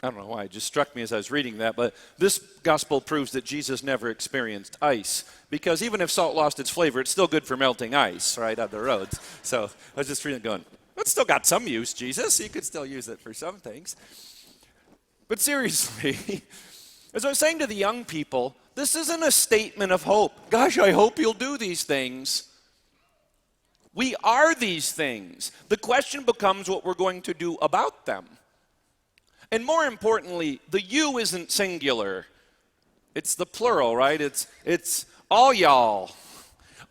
I don't know why, it just struck me as I was reading that, but this gospel proves that Jesus never experienced ice, because even if salt lost its flavor, it's still good for melting ice, right, on the roads. So I was just reading it going, it's still got some use, Jesus. You could still use it for some things. But seriously, as I was saying to the young people, this isn't a statement of hope. Gosh, I hope you'll do these things. We are these things. The question becomes what we're going to do about them. And more importantly, the you isn't singular. It's the plural, right? It's all y'all.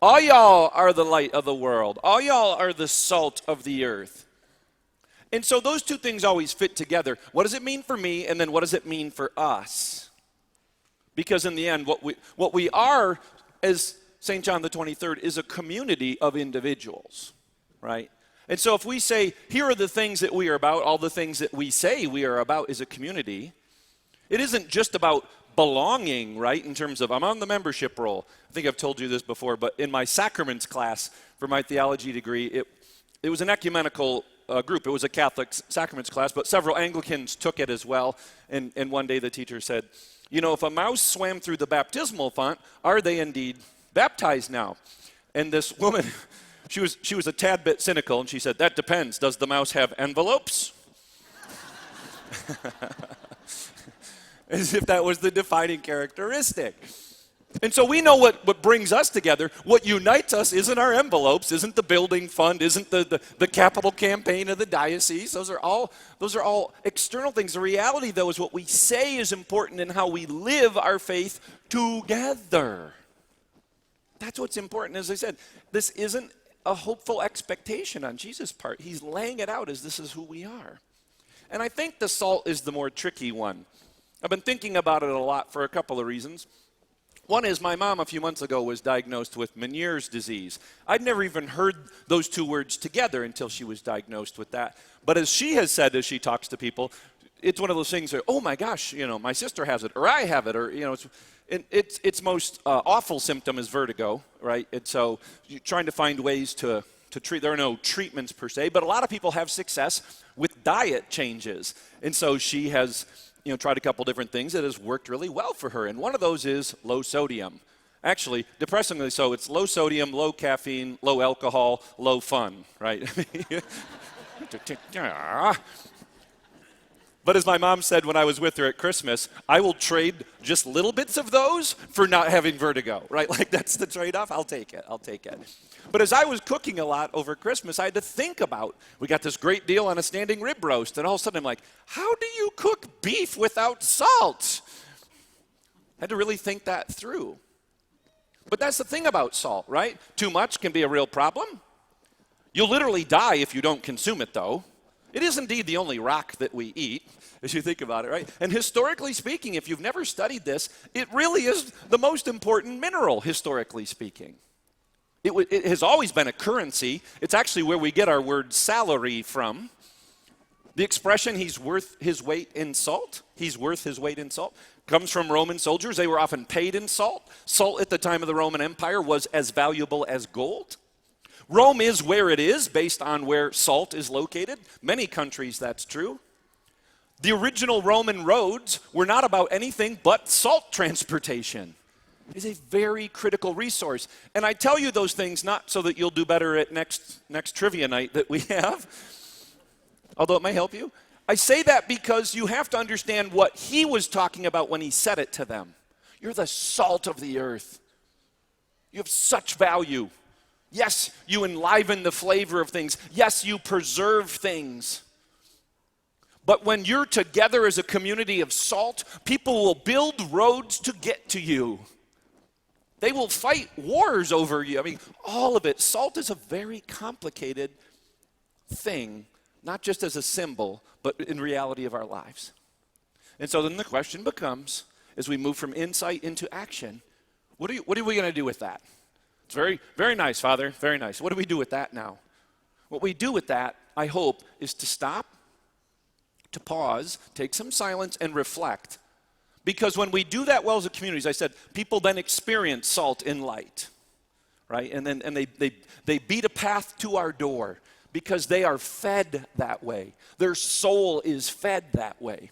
All y'all are the light of the world. All y'all are the salt of the earth. And so those two things always fit together. What does it mean for me, and then what does it mean for us? Because in the end, what we are as St. John the 23rd is a community of individuals, right? And so if we say, here are the things that we are about, all the things that we say we are about is a community, it isn't just about belonging, right, in terms of I'm on the membership roll. I think I've told you this before, but in my sacraments class for my theology degree, it was an ecumenical group. It was a Catholic sacraments class, but several Anglicans took it as well. And one day the teacher said, you know, if a mouse swam through the baptismal font, are they indeed baptized now? And this woman, she was a tad bit cynical, and she said, that depends. Does the mouse have envelopes? As if that was the defining characteristic. And so we know what brings us together. What unites us isn't our envelopes, isn't the building fund, isn't the capital campaign of the diocese. Those are all external things. The reality, though, is what we say is important in how we live our faith together. That's what's important. As I said, this isn't a hopeful expectation on Jesus' part. He's laying it out as this is who we are. And I think the salt is the more tricky one. I've been thinking about it a lot for a couple of reasons. One is my mom a few months ago was diagnosed with Meniere's disease. I'd never even heard those two words together until she was diagnosed with that. But as she has said as she talks to people, it's one of those things where, oh my gosh, you know, my sister has it, or I have it, or, you know, its most awful symptom is vertigo, right? And so you're trying to find ways to treat. There are no treatments per se, but a lot of people have success with diet changes. And so she has, you know, tried a couple different things that has worked really well for her. And one of those is low sodium. Actually, depressingly so, it's low sodium, low caffeine, low alcohol, low fun, right? But as my mom said when I was with her at Christmas, I will trade just little bits of those for not having vertigo, right? Like that's the trade-off. I'll take it. But as I was cooking a lot over Christmas, I had to think about, we got this great deal on a standing rib roast, and all of a sudden I'm like, how do you cook beef without salt? I had to really think that through. But that's the thing about salt, right? Too much can be a real problem. You'll literally die if you don't consume it, though. It is indeed the only rock that we eat, as you think about it, right? And historically speaking, if you've never studied this, it really is the most important mineral, historically speaking. It has always been a currency. It's actually where we get our word salary from. The expression, he's worth his weight in salt, comes from Roman soldiers. They were often paid in salt. Salt at the time of the Roman Empire was as valuable as gold. Rome is where it is based on where salt is located. Many countries that's true. The original Roman roads were not about anything but salt transportation. It's a very critical resource. And I tell you those things not so that you'll do better at next trivia night that we have, although it may help you. I say that because you have to understand what he was talking about when he said it to them. You're the salt of the earth. You have such value. Yes, you enliven the flavor of things. Yes, you preserve things. But when you're together as a community of salt, people will build roads to get to you. They will fight wars over you. I mean, all of it. Salt is a very complicated thing, not just as a symbol, but in reality of our lives. And so then the question becomes, as we move from insight into action, what are we going to do with that? It's very, very nice, Father, very nice. What do we do with that now? What we do with that, I hope, is to stop, to pause, take some silence, and reflect. Because when we do that well as a community, as I said, people then experience salt in light, right? And they beat a path to our door because they are fed that way. Their soul is fed that way.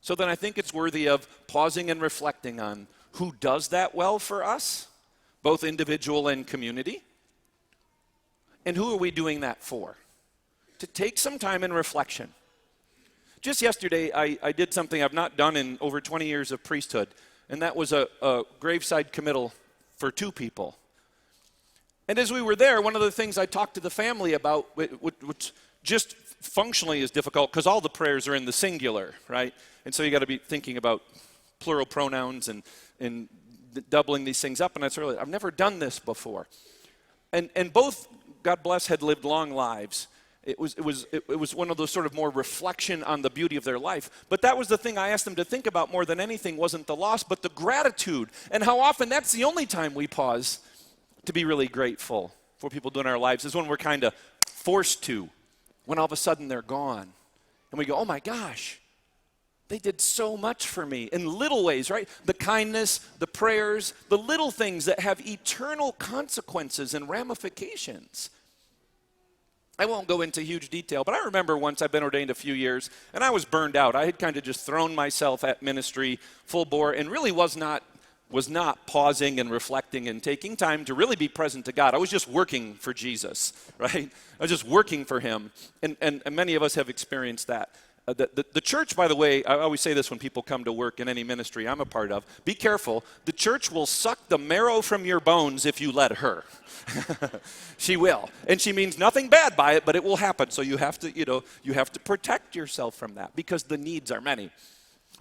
So then I think it's worthy of pausing and reflecting on who does that well for us, both individual and community, and who are we doing that for? To take some time in reflection. Just yesterday, I did something I've not done in over 20 years of priesthood, and that was a graveside committal for 2 people. And as we were there, one of the things I talked to the family about, which just functionally is difficult because all the prayers are in the singular, right? And so you got to be thinking about plural pronouns and doubling these things up. And I've never done this before. And both, God bless, had lived long lives. It was one of those sort of more reflection on the beauty of their life. But that was the thing I asked them to think about more than anything, wasn't the loss, but the gratitude. And how often that's the only time we pause to be really grateful for people doing our lives is when we're kind of forced to, when all of a sudden they're gone. And we go, oh my gosh, they did so much for me in little ways, right? The kindness, the prayers, the little things that have eternal consequences and ramifications. I won't go into huge detail, but I remember once, I've been ordained a few years, and I was burned out. I had kind of just thrown myself at ministry full bore and really was not pausing and reflecting and taking time to really be present to God. I was just working for Jesus, right? I was just working for him, and many of us have experienced that. The church, by the way, I always say this when people come to work in any ministry I'm a part of, be careful. The church will suck the marrow from your bones if you let her. She will. And she means nothing bad by it, but it will happen. So you have to protect yourself from that because the needs are many.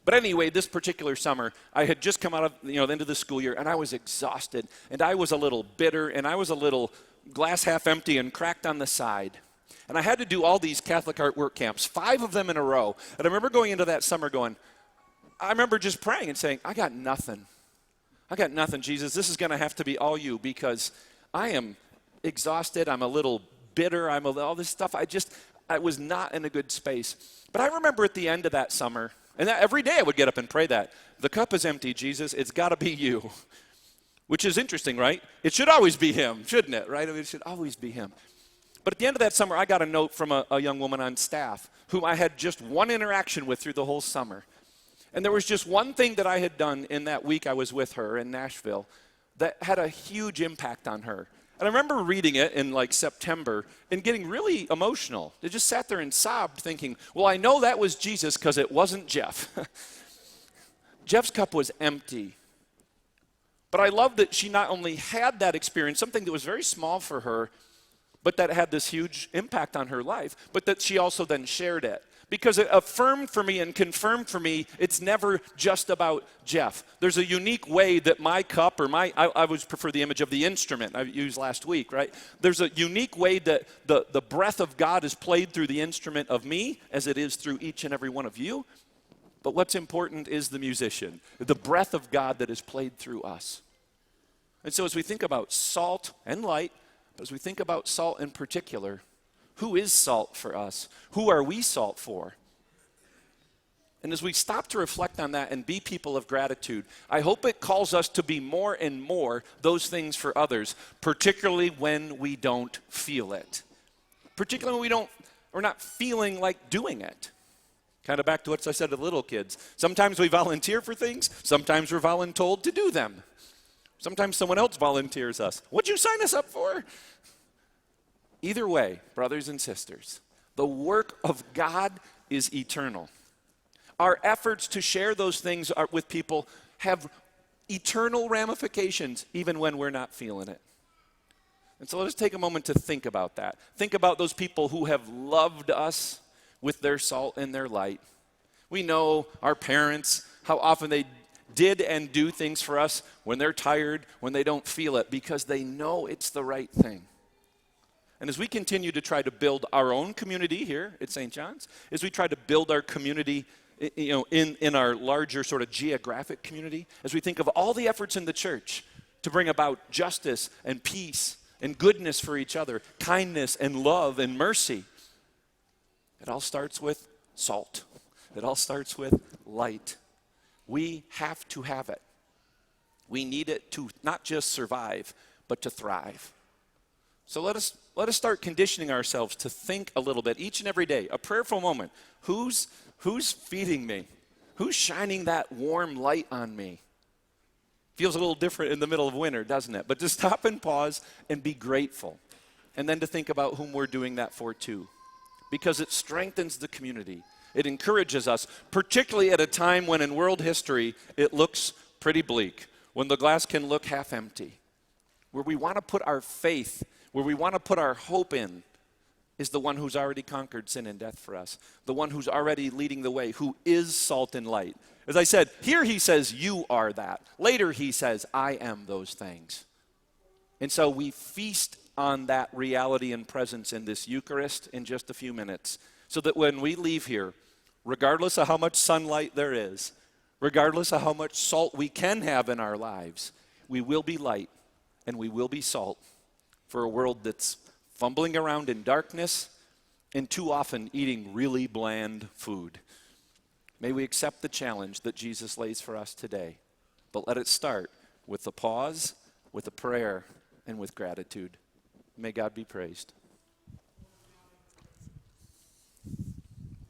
But anyway, this particular summer, I had just come out of the end of the school year, and I was exhausted, and I was a little bitter, and I was a little glass half empty and cracked on the side. And I had to do all these Catholic art work camps, 5 of them in a row. And I remember going into that summer I remember just praying and saying, I got nothing. I got nothing, Jesus. This is going to have to be all you because I am exhausted. I'm a little bitter. All this stuff. I was not in a good space. But I remember at the end of that summer, and every day I would get up and pray that. The cup is empty, Jesus. It's got to be you. Which is interesting, right? It should always be him, shouldn't it? Right? It should always be him. But at the end of that summer, I got a note from a young woman on staff whom I had just one interaction with through the whole summer. And there was just one thing that I had done in that week I was with her in Nashville that had a huge impact on her. And I remember reading it in September and getting really emotional. I just sat there and sobbed thinking, well, I know that was Jesus because it wasn't Geoff. Jeff's cup was empty. But I love that she not only had that experience, something that was very small for her, but that had this huge impact on her life, but that she also then shared it. Because it affirmed for me and confirmed for me, it's never just about Geoff. There's a unique way that my cup, or I always prefer the image of the instrument I used last week, right? There's a unique way that the breath of God is played through the instrument of me, as it is through each and every one of you. But what's important is the musician, the breath of God that is played through us. And so as we think about salt and light, as we think about salt in particular, who is salt for us? Who are we salt for? And as we stop to reflect on that and be people of gratitude, I hope it calls us to be more and more those things for others, particularly when we don't feel it. Particularly when we're not feeling like doing it. Kind of back to what I said to the little kids. Sometimes we volunteer for things. Sometimes we're voluntold to do them. Sometimes someone else volunteers us. What'd you sign us up for? Either way, brothers and sisters, the work of God is eternal. Our efforts to share those things with people have eternal ramifications even when we're not feeling it. And so let us take a moment to think about that. Think about those people who have loved us with their salt and their light. We know our parents, how often they did and do things for us when they're tired, when they don't feel it, because they know it's the right thing. And as we continue to try to build our own community here at St. John's, as we try to build our community in our larger sort of geographic community, as we think of all the efforts in the church to bring about justice and peace and goodness for each other, kindness and love and mercy, it all starts with salt. It all starts with light. We have to have it. We need it to not just survive, but to thrive. So let us start conditioning ourselves to think a little bit each and every day, a prayerful moment. Who's feeding me? Who's shining that warm light on me? Feels a little different in the middle of winter, doesn't it? But to stop and pause and be grateful. And then to think about whom we're doing that for too. Because it strengthens the community. It encourages us, particularly at a time when in world history it looks pretty bleak, when the glass can look half empty. Where we want to put our faith, where we want to put our hope in, is the one who's already conquered sin and death for us. The one who's already leading the way, who is salt and light. As I said, here he says, you are that. Later he says, I am those things. And so we feast on that reality and presence in this Eucharist in just a few minutes, so that when we leave here, regardless of how much sunlight there is, regardless of how much salt we can have in our lives, we will be light and we will be salt for a world that's fumbling around in darkness and too often eating really bland food. May we accept the challenge that Jesus lays for us today, but let it start with a pause, with a prayer, and with gratitude. May God be praised.